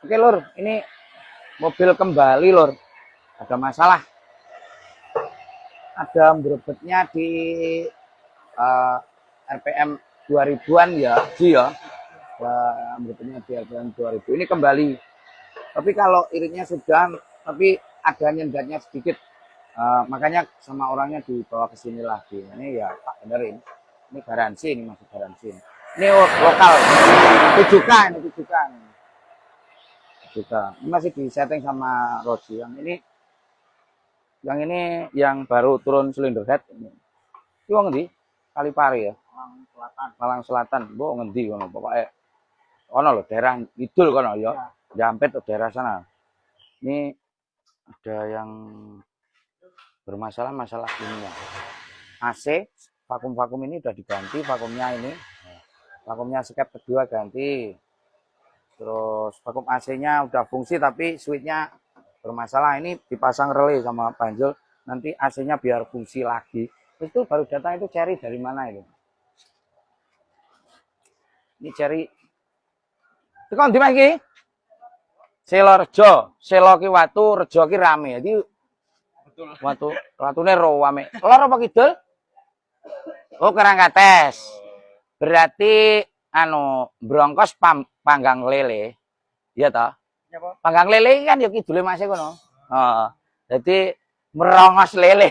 Oke lur, ini mobil kembali lur. Ada masalah. Ada berebetnya di eh, RPM 2000-an ya, Ji ya. Berebetnya di RPM 2000. Ini kembali. Tapi kalau iritnya sudah, tapi ada nyendatnya sedikit. Makanya sama orangnya dibawa ke sini lagi. Ini ya Pak benerin. Ini garansi, ini masih garansi. Ini lokal. 7K ini 7K. Ini masih di setting sama Roji. Yang ini yang baru turun silinder head ini. Ini wong ngendi? Kalipari ya. Malang Selatan. Malang Selatan. Mbok ngendi kono pokoke. Ono lho daerah Kidul kono ya. Jampit daerah sana. Ini ada yang bermasalah masalah ini ya. AC vakum ini udah diganti vakumnya ini. Vakumnya skep kedua ganti. Terus vakum AC-nya udah fungsi tapi switch-nya bermasalah. Ini dipasang relay sama Panjul. Nanti AC-nya biar fungsi lagi. Itu baru datang itu Cherry dari mana itu? Ini Cherry. Itu kan di mana iki? Selo Rejo, Selo ki watu, Rejo ki rame. Jadi Betul. watune rame. Lor apa kidul? Oh, Karangkates. Berarti brongkos panggang lele. Iya toh? Ya, Pak. Panggang lele kan ya kidule Mas e kono. Heeh. Jadi merongos lele.